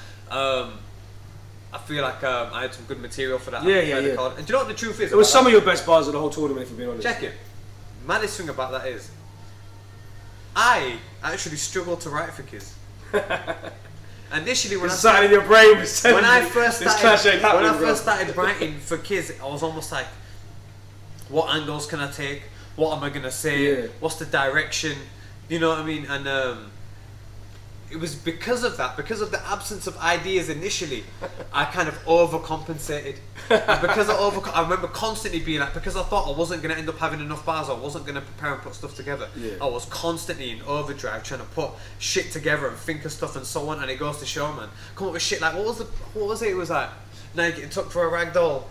I feel like I had some good material for that. Yeah. And do you know what the truth is? It was some of your best bars of the whole tournament, if we're being honest. Check it. Maddest thing about that is, I actually struggled to write for Kids. Initially, when in your brain was when I first started writing for Kids, I was almost like, what angles can I take? What am I gonna say? What's the direction? You know what I mean? And it was because of that, because of the absence of ideas initially, I kind of overcompensated. And because I remember constantly being like, because I thought I wasn't going to end up having enough bars, I wasn't going to prepare and put stuff together. I was constantly in overdrive trying to put shit together and think of stuff and so on. And it goes to show, man, come up with shit like, what was it? It was like, now you're getting took for a rag doll.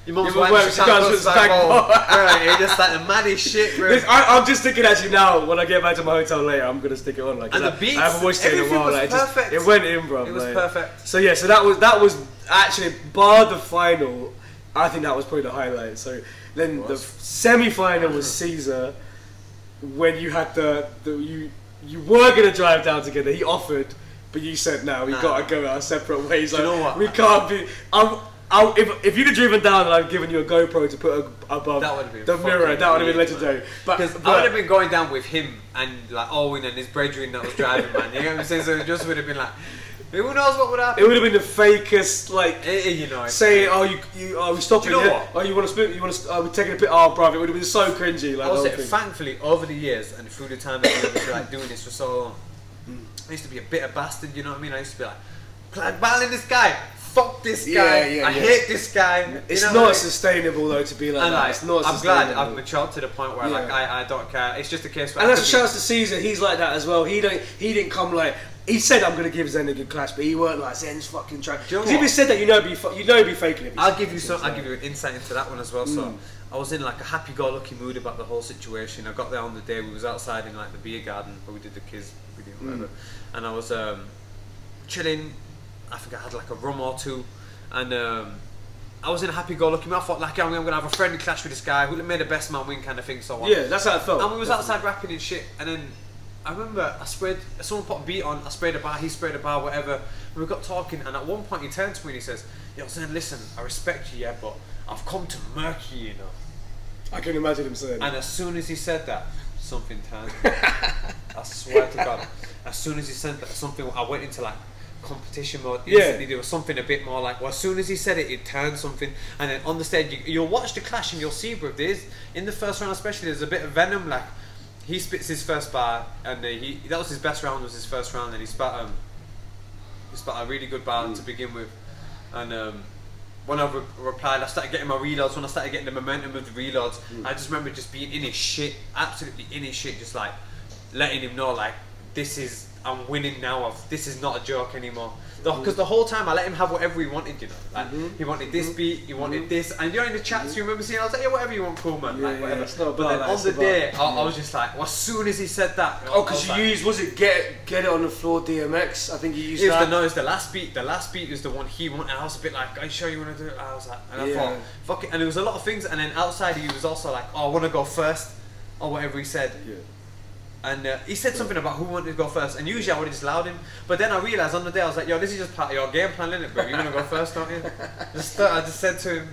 Your mum's wife, she can't go to bag ball. It's just like the maddest shit, bro. I'm just thinking actually now, when I get back to my hotel later, I'm gonna stick it on. Like, and the beats, I haven't watched it in a while. Like, it went in, bro. It was perfect. So yeah, so that was actually bar the final. I think that was probably the highlight. So then the semi-final was Caesar, when you had you were gonna drive down together. He offered, but you said no. We gotta go our separate ways. Like, you know what? We can't be. If you'd have driven down and I'd given you a GoPro to put above the mirror, that would have been legendary. Because I would have been going down with him and like Owen and his brethren that was driving, man. You know what I'm saying? So it just would have been like, who knows what would happen? It would have been the fakest, like, you know, say, we stopping? Do you know what? Oh, you want to split? We're taking a pit. Oh, bruv, it would have been so cringy. Like, also, thankfully, over the years and through the time that I was like doing this for so long, I used to be a bitter bastard. You know what I mean? I used to be like battling this guy. Fuck this guy. I hate this guy. It's not sustainable though to be like that. It's not I'm glad I've matured to the point where like I don't care. It's just a case where. And that's a chance to Caesar. He's like that as well. He didn't come like. He said I'm gonna give Zen a good clash, but he weren't like Zen's fucking track. Because if he said that, he'd be faking it. I'll give you an insight into that one as well. So I was in like a happy-go-lucky mood about the whole situation. I got there on the day we was outside in like the beer garden where we did the Kids video, whatever, and I was chilling. I think I had like a rum or two, and I was in a happy-go-lucky mood. I thought like I'm gonna have a friendly clash with this guy who made the best man win kind of thing. So on. Yeah, that's how it felt. And we was outside rapping and shit, and then I remember someone put a beat on, I sprayed a bar, he sprayed a bar, whatever, and we got talking, and at one point he turned to me and he says, yo Zen, listen, I respect you, yeah, but I've come to murk you, you know. I can imagine him saying that. And as soon as he said that, something turned. I swear to God, as soon as he said that, I went into like competition mode instantly. There was something a bit more like, well, as soon as he said it, it turned something, and then on the stage, you'll watch the clash and you'll see, bro, in the first round especially, there's a bit of venom, like, he spits his first bar, and that was his best round, was his first round, and he spat a really good bar to begin with. And when I replied, I started getting my reloads. When I started getting the momentum of the reloads, I just remember just being in his shit, absolutely in his shit, just like letting him know, like, I'm winning now. This is not a joke anymore. Because the whole time I let him have whatever he wanted, you know. Like he wanted this beat, he wanted this, and you're in the chats. You remember seeing? I was like, yeah, whatever you want, cool man. Like whatever. But then on the day, I was just like, well, as soon as he said that. Oh, because you used, was it get it on the floor DMX? I think you used that. No, it was the last beat. The last beat was the one he wanted. And I was a bit like, are you sure you want to do it? I was like, and I thought, fuck it. And there was a lot of things. And then outside he was also like, oh, I want to go first, or whatever he said. Yeah. And he said something about who wanted to go first, and usually I would have just allowed him. But then I realised on the day, I was like, yo, this is just part of your game plan, isn't it, bro? You're going to go first, don't you? I just said to him,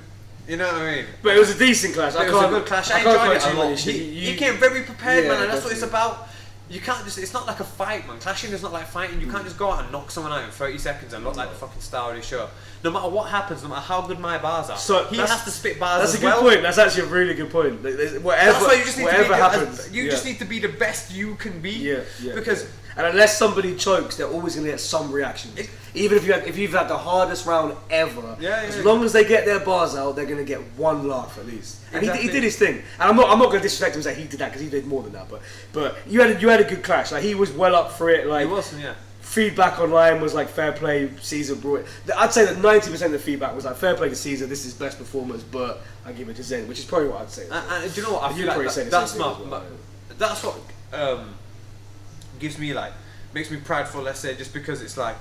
you know what I mean? But it was a decent clash. It was a good clash. I enjoyed it a lot. He came very prepared, man, and that's what it's about. You can't just, it's not like a fight, man. Clashing is not like fighting. You can't just go out and knock someone out in 30 seconds and look like the fucking star of the show. No matter what happens, no matter how good my bars are, so he has to spit bars as well. That's a good point. That's actually a really good point. Whatever happens, you just need to be the best you can be. Yeah. Because and unless somebody chokes, they're always going to get some reaction. Even if you've had the hardest round ever, as long as they get their bars out, they're going to get one laugh at least. And he did his thing. And I'm not going to disrespect him and say he did that, because he did more than that. But you had a good clash. Like, he was well up for it. Like, he was, yeah. Feedback online was like fair play. Caesar brought it. I'd say that 90% of the feedback was like fair play to Caesar. This is his best performance, but I give it to Zen, which is probably what I'd say. And do you know what? I feel like that's what gives me like, makes me prideful. Let's say, just because it's like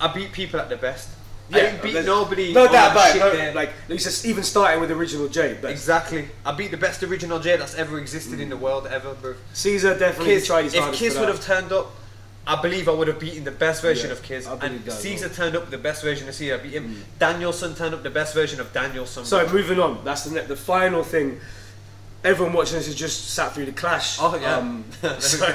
I beat people at their best. I didn't beat nobody. No doubt about it. Like even starting with original J. Exactly. I beat the best original J that's ever existed in the world ever, bro. Caesar definitely tried his hardest. If Kiss would have turned up, I believe I would have beaten the best version Yeah, of Kiz, I believe and that as Caesar well. turned up the best version of Caesar. I beat him. Danielson turned up the best version of Danielson. So moving on, that's the final thing. Everyone watching this has just sat through the clash. Oh yeah. So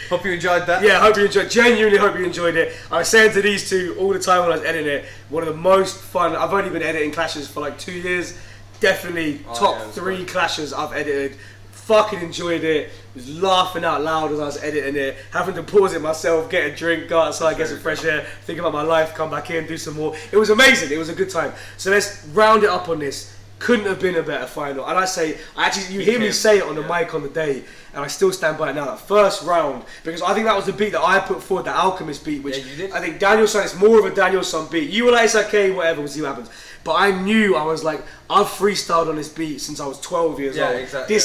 Hope you enjoyed that. yeah, hope you enjoyed. Genuinely hope you enjoyed it. I was saying to these two all the time when I was editing it, one of the most fun. I've only been editing clashes for like 2 years. Definitely top yeah, it was 3 fun. clashes I've edited. Fucking enjoyed it. Was laughing out loud as I was editing it, having to pause it myself, get a drink, go outside, get some fresh air, think about my life, come back in, do some more. It was amazing. It was a good time. So let's round it up on this. Couldn't have been a better final. And you hear me say it on the mic on the day, and I still stand by it now. That first round, because I think that was the beat that I put forward, the Alchemist beat, which Yeah, you did. I think Danielson, it's more of a Danielson beat. You were like, it's okay, whatever, we'll see what happens. But I knew, I was like, I've freestyled on this beat since I was 12 years Yeah, old. exactly.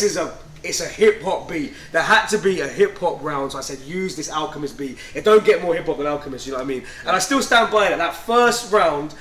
It's a hip hop beat. There had to be a hip hop round, so I said, use this Alchemist beat. It don't get more hip hop than Alchemist, you know what I mean? And I still stand by it. That first round,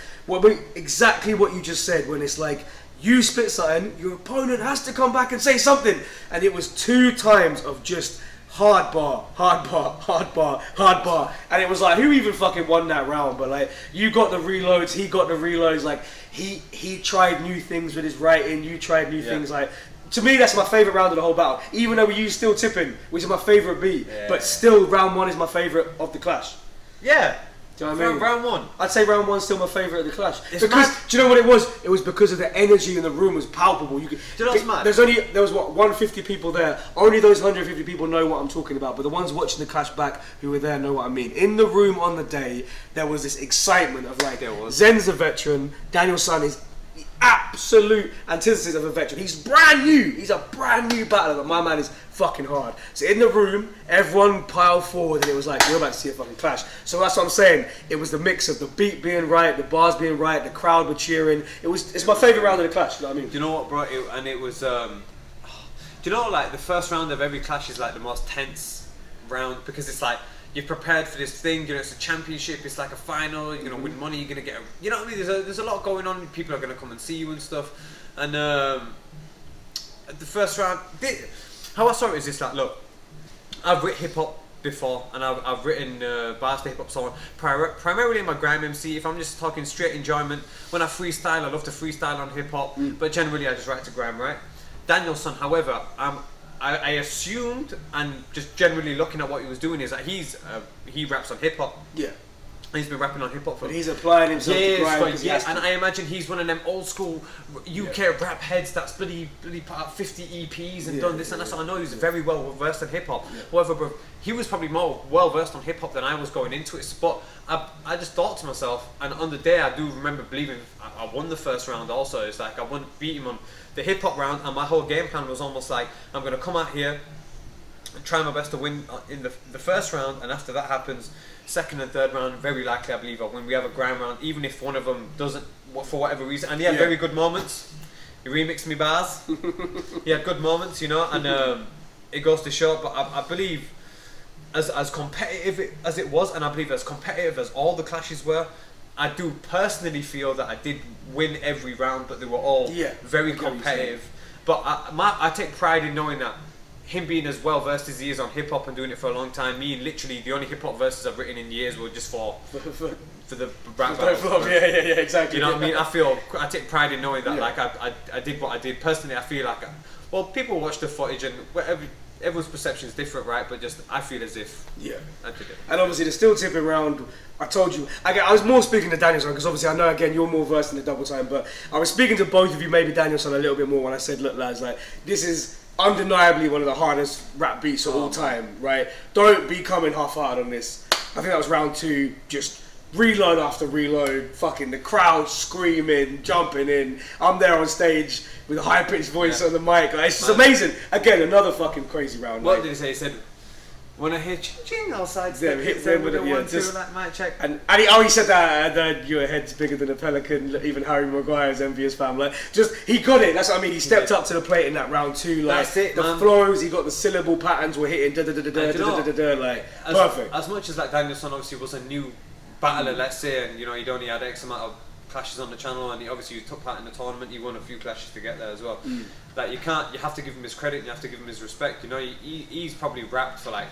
exactly what you just said, when it's like, you spit something, your opponent has to come back and say something. And it was 2 times of just hard bar, hard bar, hard bar, hard bar. And it was like, who even fucking won that round? But like, you got the reloads, he got the reloads. Like, he tried new things with his writing, you tried new things. Like, to me, that's my favourite round of the whole battle. Even though we used Still Tipping, which is my favourite beat. But still, round 1 is my favourite of the clash. Yeah. Do you know what I mean? Round 1. I'd say round 1's still my favourite of the clash. It's Because mad. do you know what it was? It was because of the energy in the room was palpable. You could, Do you know what's mad? There was what, 150 people there. Only those 150 people know what I'm talking about. But the ones watching the clash back who were there know what I mean. In the room on the day, there was this excitement of like, Zen's a veteran, Danielson is the absolute antithesis of a veteran. He's brand new. He's a brand new battler, but my man is fucking hard. So in the room, everyone piled forward, and it was like, you're about to see a fucking clash. So that's what I'm saying. It was the mix of the beat being right, the bars being right, the crowd were cheering. It's my favourite round of the clash. You know what I mean? Do you know what, bro? It was. Do you know, like the first round of every clash is like the most tense round, because it's like you're prepared for this thing. You know, it's a championship. It's like a final. You're gonna win money. You're gonna get. You know what I mean? There's a lot going on. People are gonna come and see you and stuff. And the first round, how I saw it is this: like, look, I've written hip hop before, and I've written bars to hip hop song primarily in my grime MC. If I'm just talking straight enjoyment, when I freestyle, I love to freestyle on hip hop, but generally I just write to grime, right? Danielson, however, I assumed, and just generally looking at what he was doing, is that he raps on hip hop. Yeah. He's been rapping on hip hop for But he's applying himself to grime. years, and I imagine he's one of them old school UK rap heads that's bloody put out 50 EPs and done this and that. So I know he's very well versed in hip hop. However, bro, he was probably more well versed on hip hop than I was going into it. But I just thought to myself, and on the day I do remember believing I won the first round. Also, it's like I beat him on the hip hop round, and my whole game plan was almost like, I'm gonna come out here and try my best to win in the first round, and after that happens, second and third round, very likely I believe when we have a grand round, even if one of them doesn't, for whatever reason. And he had very good moments. He remixed me bars. He had good moments, you know, and it goes to show. But I believe, as competitive as it was, and I believe as competitive as all the clashes were, I do personally feel that I did win every round, but they were all very competitive. But I take pride in knowing that him being as well versed as he is on hip hop and doing it for a long time, me and literally the only hip hop verses I've written in years were just for the rap battles. Yeah, exactly. You know what I mean? I take pride in knowing that like I did what I did. Personally, I feel like, well, people watch the footage and everyone's perception is different, right? But just I feel as if I did it. And obviously the Still Tipping round, I told you, I was more speaking to Danielson, because obviously I know, again, you're more versed in the double time, but I was speaking to both of you, maybe Danielson a little bit more, when I said, look lads, like, this is undeniably one of the hardest rap beats of all time, right? Don't be coming half-hearted on this. I think that was round 2, just reload after reload, fucking the crowd screaming, jumping in. I'm there on stage with a high-pitched voice on the mic. Like, it's just amazing. Again, another fucking crazy round. What did he say? He said, when I hit jingle sides, hit them with a 1, 2, like mic check. And he said that your head's bigger than a pelican. Even Harry Maguire's envious fam. Like, just he got it. That's what I mean. He stepped up to the plate in that round 2. Like, that's it, the man. flows, he got the syllable patterns were hitting. Like perfect. As much as like Danielson obviously was a new battler, let's say, and you know he'd only had X amount of clashes on the channel, and he obviously took part in the tournament. He won a few clashes to get there as well. Like you have to give him his credit, and you have to give him his respect. You know, he's probably rapped for like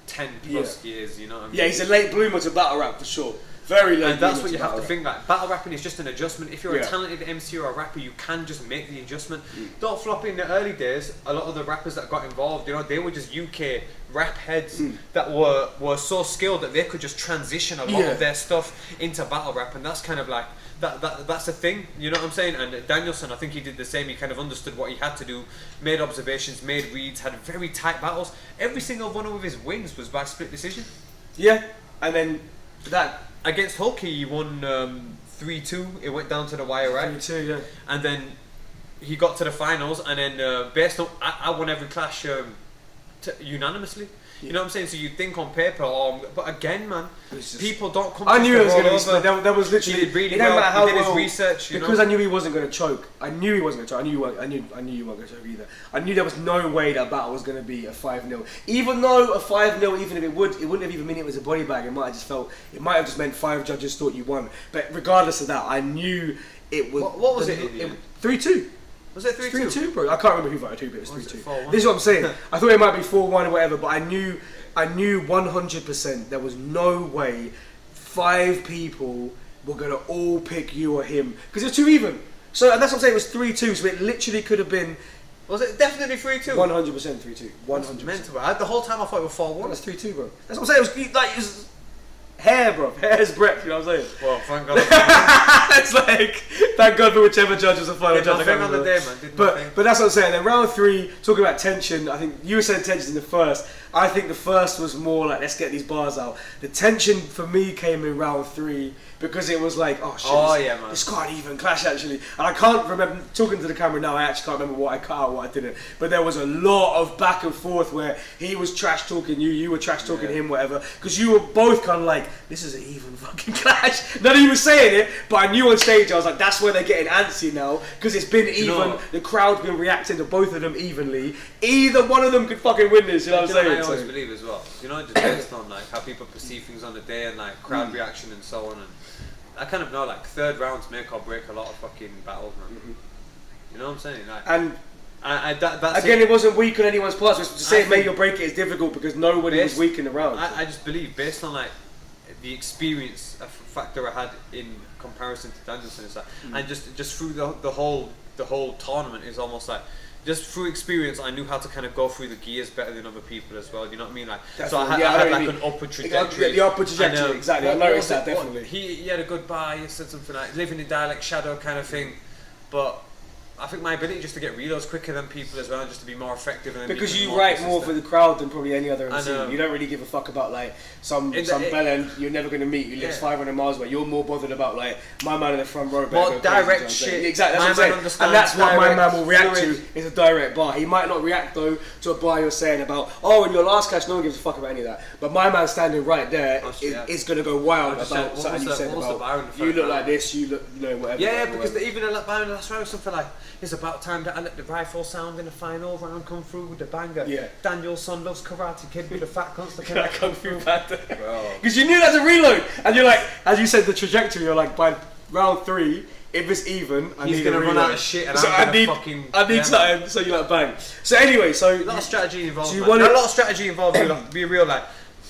10 plus years, you know what I mean? Yeah, he's a late bloomer to battle rap for sure. Very late. And that's bloomer what you have to battle think, like, battle rapping is just an adjustment. If you're a Yeah. talented MC or a rapper, you can just make the adjustment. Don't flop. In the early days, a lot of the rappers that got involved, you know, they were just UK rap heads that were so skilled that they could just transition a lot of their stuff into battle rap, and that's kind of like that's a thing, you know what I'm saying? And Danielson, I think he did the same. He kind of understood what he had to do, made observations, made reads, had very tight battles. Every single one of his wins was by split decision. Yeah, and then that against Hulky, he won 3-2. It went down to the wire, right? 3-2, yeah. And then he got to the finals, and then based on I won every clash unanimously. You know what I'm saying? So you think on paper, but again, man, people don't come. I to knew it was going to be roll split. over. There was literally. He did really it didn't well. matter how He did well, his research, you because know? I knew he wasn't going to choke. I knew he wasn't going to choke. I knew you weren't going to choke either. I knew there was no way that battle was going to be a 5-0. Even though a 5-0, even if it wouldn't have even meant it was a body bag. It might have just meant 5 judges thought you won. But regardless of that, I knew it was. What was it? 3-2. Was it 3-2? 3-2, bro. I can't remember who voted 2, but it was 3-2. 4-1? This is what I'm saying. I thought it might be 4-1 or whatever, but I knew 100% there was no way 5 people were going to all pick you or him. Because it's too even. So, and that's what I'm saying, it was 3-2, so it literally could have been... Was it definitely 3-2? 100% 3-2. 100%. Mental, bro. The whole time I thought it was 4-1. That's 3-2, bro. That's what I'm saying, it was hair, bro. Hair's breadth, you know what I'm saying? Well, thank God. It's like, thank God for whichever judge was the final judge. Did nothing on the day, man. Did nothing. But that's what I'm saying. Then round 3, talking about tension, I think you were saying tension in the first. I think the first was more like, let's get these bars out. The tension for me came in round 3 because it was like, oh shit, it's quite an even clash actually. And I can't remember, talking to the camera now, I actually can't remember what I cut out, what I didn't. But there was a lot of back and forth where he was trash talking you were trash talking him, whatever. Because you were both kind of like, this is an even fucking clash. None of you were saying it, but I knew on stage, I was like, that's where they're getting antsy now. Because it's been even, the crowd's been reacting to both of them evenly. Either one of them could fucking win this, you know what I'm saying? I always believe as well, you know, just based on like how people perceive things on the day and like crowd reaction and so on, and I kind of know like third rounds make or break a lot of fucking battles, man. You know what I'm saying? Like, and that's again, it wasn't weak on anyone's part. So to say make or break it is difficult because nobody was weak in the round. I just believe, based on like the experience factor I had in comparison to Danielson, is that, and just through the whole tournament is almost like. Just through experience, I knew how to kind of go through the gears better than other people as well. You know what I mean? Like, so I had like an upward trajectory. The upward trajectory, exactly. I noticed that definitely. He had a good bar. He said something like living in dialect shadow kind of thing, but. I think my ability just to get reloads quicker than people as well, just to be more effective. And because you write more for the crowd than probably any other MC. You don't really give a fuck about like some bellend you're never going to meet who lives 500 miles away. You're more bothered about like my man in the front row. More direct shit. Exactly, that's what I'm saying. And that's what my man will react to is a direct bar. He might not react though to a bar you're saying about, oh, in your last clash, no one gives a fuck about any of that. But my man standing right there is going to go wild about something you said about you look like this, you look, you know, whatever. Yeah, because even in that Byron last round, something like, it's about time that I let the rifle sound in the final round come through with the banger. Yeah. Daniel's son loves Karate Kid with the fat cunts. Can I Kung Fu Panda? Because you knew that's a reload. And you're like, as you said, the trajectory, you're like, by round 3, if it's even, he's going to run out of shit and I need something. So you're like, bang. So anyway, so... A lot of strategy involved. A lot of strategy involved, like, be real, like,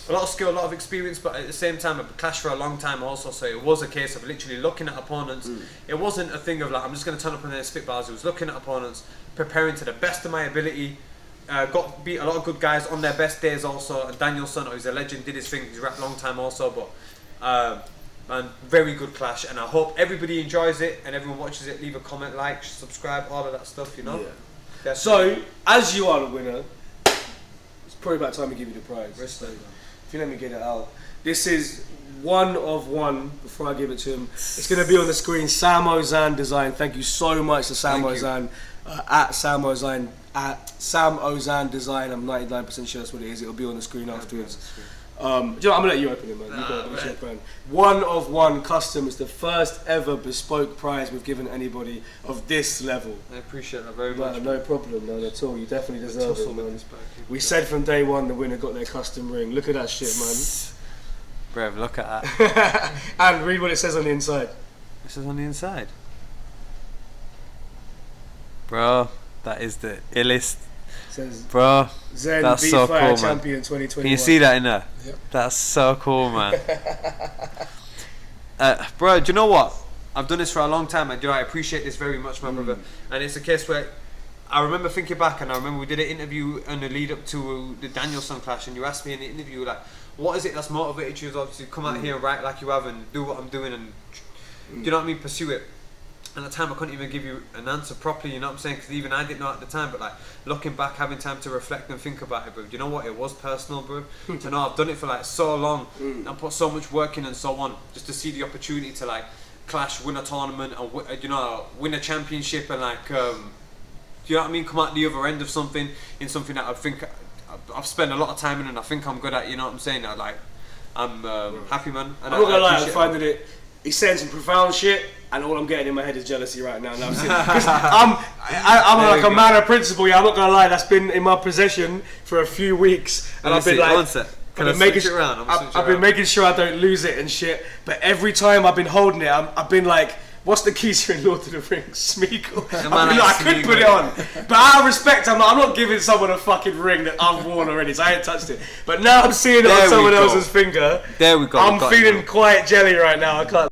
a lot of skill, a lot of experience, but at the same time, I've clashed for a long time also, so it was a case of literally looking at opponents. It wasn't a thing of like, I'm just going to turn up and then spit bars. It was looking at opponents, preparing to the best of my ability, beat a lot of good guys on their best days also, and Danielson, who's a legend, did his thing, he's rapped a long time also, but man, very good clash, and I hope everybody enjoys it, and everyone watches it, leave a comment, like, subscribe, all of that stuff, you know? Yeah. So, as you are the winner, it's probably about time to give you the prize. If you let me get it out. This is 1 of 1 before I give it to him. It's going to be on the screen. Sam Ozan Design. Thank you so much to Sam Ozan. At Sam Ozan. At Sam Ozan Design. I'm 99% sure that's what it is. It'll be on the screen afterwards. I'm going to let you open it, man. 1 of 1 custom is the first ever bespoke prize we've given anybody of this level. I appreciate that very much. No problem, none at all. You definitely deserve it, man. We said from day one the winner got their custom ring. Look at that shit, man. Bruv, look at that. And read what it says on the inside. It says on the inside? Bro, that is the illest Says Bro, Zen that's beat so fighter cool, man. champion 2021. Can you see that in there? Yep. That's so cool, man. Bro, do you know what? I've done this for a long time, and I appreciate this very much, my brother. And it's a case where I remember thinking back, and I remember we did an interview in the lead up to the Danielson clash, and you asked me in the interview, like, what is it that's motivated you to obviously come out here and write like you have and do what I'm doing and, do you know what I mean, pursue it? And at the time I couldn't even give you an answer properly, you know what I'm saying, because even I didn't know at the time, but like, looking back, having time to reflect and think about it, bro, do you know what, it was personal, bro, to know I've done it for like so long, and put so much work in and so on, just to see the opportunity to like, clash, win a tournament, and win a championship, and like, do you know what I mean, come out the other end of something, in something that I think I've spent a lot of time in and I think I'm good at, you know what I'm saying, I'm happy, man. And I'm not gonna lie, I'm appreciate finding it. He's saying some profound shit, and all I'm getting in my head is jealousy right now. I'm like a man of principle. Yeah, I'm not gonna lie. That's been in my possession for a few weeks, and I've been like, I've been making sure I don't lose it and shit. But every time I've been holding it, I've been like, what's the keys in Lord of the Rings? Smeagol. I could put it on, but out of respect, I'm not giving someone a fucking ring that I've worn already, so I ain't touched it. But now I'm seeing it on someone else's finger. There we go. I'm feeling quite jelly right now. I can't.